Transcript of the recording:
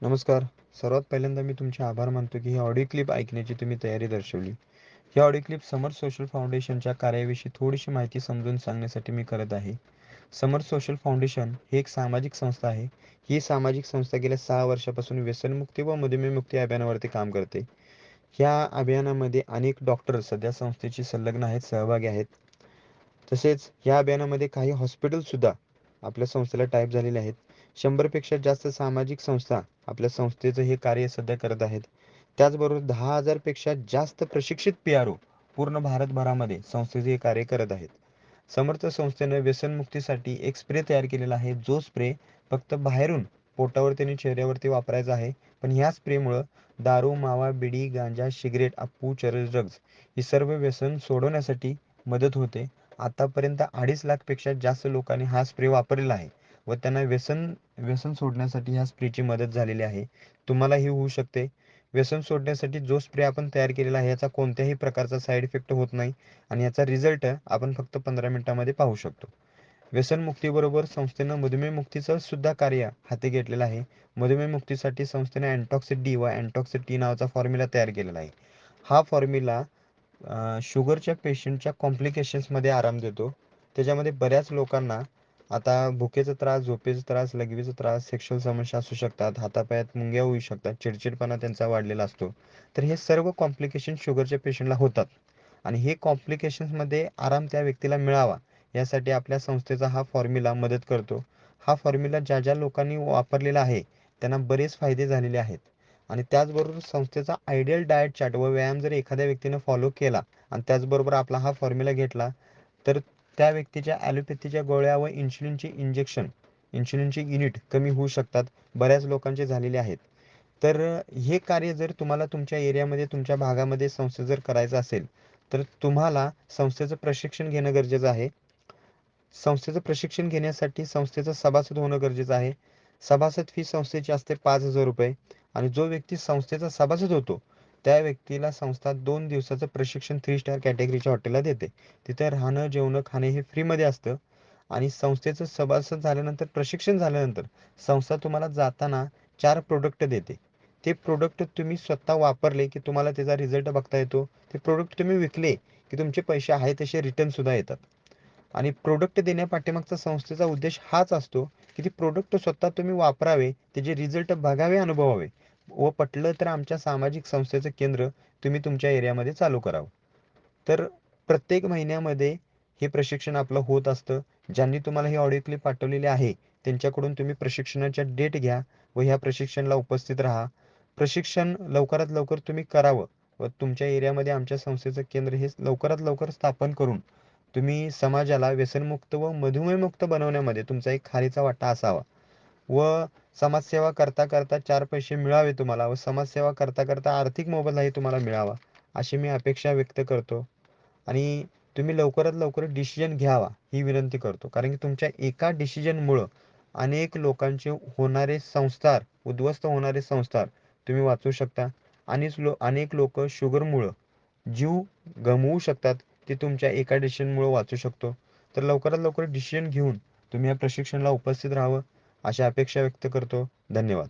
नमस्कार. सर्वात पहिल्यांदा मी तुमचे आभार मानतो की ही ऑडिओ क्लिप ऐकण्याची तुम्ही तयारी दर्शवली. ही ऑडिओ क्लिप समर सोशल फाउंडेशनच्या कार्याविषयी थोडीशी माहिती समजून सांगण्यासाठी मी करत आहे. समर सोशल फाउंडेशन ही एक सामाजिक संस्था आहे. ही सामाजिक संस्था गेल्या 6 वर्षापासून व्यसनमुक्ती व मधुमेहमुक्ती अभियानावरती काम करते. ह्या अभियानामध्ये अनेक डॉक्टर सध्या संस्थेशी संलग्न आहेत, सहभागी आहेत. तसेच या अभियानामध्ये काही हॉस्पिटलसुद्धा आपल्या संस्थेला टाईप झालेले आहेत. 100 पेक्षा जास्त सामाजिक संस्था आपल्या संस्थेचं हे कार्य सध्या करत आहेत. त्याचबरोबर 10,000 पेक्षा जास्त प्रशिक्षित पी-आर-ओ पूर्ण भारतभरामध्ये संस्थेचे हे कार्य करत आहेत. समर्थ संस्थेने व्यसनमुक्तीसाठी एक स्प्रे तयार केलेला आहे. जो स्प्रे फक्त बाहेरून पोटावरती आणि चेहऱ्यावरती वापरायचा आहे. पण ह्या स्प्रेमुळं दारू, मावा, बिडी, गांजा, सिगारेट, अफू, चरस, ड्रग्ज ही सर्व व्यसन सोडवण्यासाठी मदत होते. आतापर्यंत 2.5 लाख पेक्षा जास्त लोकांनी हा स्प्रे वापरलेला आहे व त्यांना व्यसन व्यसन सोडण्यासाठी ह्या स्प्रेची मदत झालेली आहे. तुम्हालाही होऊ शकते. व्यसन सोडण्यासाठी जो स्प्रे आपण तयार केलेला आहे याचा कोणत्याही प्रकारचा साईड इफेक्ट होत नाही आणि याचा रिझल्ट आपण फक्त 15 मिनिटांमध्ये पाहू शकतो. व्यसनमुक्तीबरोबर संस्थेनं मधुमेहमुक्तीचं सुद्धा कार्य हाती घेतलेलं आहे. मधुमेहमुक्तीसाठी संस्थेने अँटॉक्सिड डी व अँटॉक्सिड टी नावाचा फॉर्म्युला तयार केलेला आहे. हा फॉर्म्युला शुगरच्या पेशंटच्या कॉम्प्लिकेशन्समध्ये आराम देतो. त्याच्यामध्ये बऱ्याच लोकांना आता भुकेचा त्रास, झोपेचा त्रास, लघवीचा त्रास, सेक्शुअल समस्या असू शकतात, हातापायात मुंग्या होऊ शकतात, चिडचिडपणा त्यांचा वाढलेला असतो. तर हे सर्व कॉम्प्लिकेशन शुगरच्या पेशंटला होतात आणि हे कॉम्प्लिकेशन्समध्ये आराम त्या व्यक्तीला मिळावा यासाठी आपल्या संस्थेचा हा फॉर्म्युला मदत करतो. हा फॉर्म्युला ज्या लोकांनी वापरलेला आहे त्यांना बरेच फायदे झालेले आहेत. आणि त्याचबरोबर संस्थेचा आयडियल डाएट चार्ट व व्यायाम जर एखाद्या व्यक्तीने फॉलो केला आणि त्याचबरोबर आपला हा फॉर्म्युला घेतला तर त्या व्यक्तीच्या ॲलोपॅथीच्या गोळ्या व इन्शुलिनची युनिट कमी होऊ शकतात. बऱ्याच लोकांचे झालेले आहेत. तर हे कार्य जर तुम्हाला तुमच्या एरियामध्ये, तुमच्या भागामध्ये संस्था जर करायचं असेल, तर तुम्हाला संस्थेचं प्रशिक्षण घेणं गरजेचं आहे. संस्थेचं प्रशिक्षण घेण्यासाठी संस्थेचा सभासद होणं गरजेचं आहे. सभासद फी संस्थेची असते ₹5,000 आणि जो व्यक्ती संस्थेचा सभासद होतो, त्या व्यक्तीला संस्था 2 दिवसाचं प्रशिक्षण 3 स्टार कॅटेगरीच्या हॉटेलला देते. तिथे राहणं, जेवणं, खाणे हे फ्रीमध्ये असतं आणि संस्थेचं सभासद झाल्यानंतर, प्रशिक्षण झाल्यानंतर संस्था तुम्हाला जाताना 4 प्रॉडक्ट देते. ते प्रॉडक्ट तुम्ही स्वतः वापरले, की तुम्हाला त्याचा रिझल्ट बघता येतो. ते प्रॉडक्ट तुम्ही विकले, की तुमचे पैसे आहे तसे रिटर्नसुद्धा येतात. आणि प्रॉडक्ट देण्यापाठीमागचा संस्थेचा उद्देश हाच असतो, की ते प्रॉडक्ट स्वतः तुम्ही वापरावे, त्याचे रिझल्ट बघावे, अनुभवावे व पटलं तर आमच्या सामाजिक संस्थेचं केंद्र तुम्ही तुमच्या एरियामध्ये चालू करावं. तर प्रत्येक महिन्यामध्ये हे प्रशिक्षण आपलं होत असतं. ज्यांनी तुम्हाला ही ऑडिओ क्लिप पाठवलेली आहे, त्यांच्याकडून तुम्ही प्रशिक्षणाच्या डेट घ्या व ह्या प्रशिक्षणाला उपस्थित राहा. प्रशिक्षण लवकरात लवकर तुम्ही करावं व तुमच्या एरियामध्ये आमच्या संस्थेचं केंद्र हे लवकरात लवकर स्थापन करून तुम्ही समाजाला व्यसनमुक्त व मधुमेहमुक्त बनवण्यामध्ये तुमचा एक खारीचा वाटा असावा व समाजसेवा करता करता 4 पैसे मिळावे तुम्हाला व समाजसेवा करता करता आर्थिक मोबदलाही तुम्हाला मिळावा, अशी मी अपेक्षा व्यक्त करतो. आणि तुम्ही लवकरात लवकर डिसिजन घ्यावा ही विनंती करतो. कारण की तुमच्या एका डिसिजनमुळं अनेक लोकांचे होणारे संस्कार, उद्ध्वस्त होणारे संस्कार तुम्ही वाचवू शकता. अनेक लोकं शुगरमुळं जीव गमवू शकतात. ते तुमच्या एका डिसिजनमुळे वाचू शकतो. तर लवकरात लवकर डिसिजन घेऊन तुम्ही या प्रशिक्षणाला उपस्थित राहावं, अशी अपेक्षा व्यक्त करतो. धन्यवाद.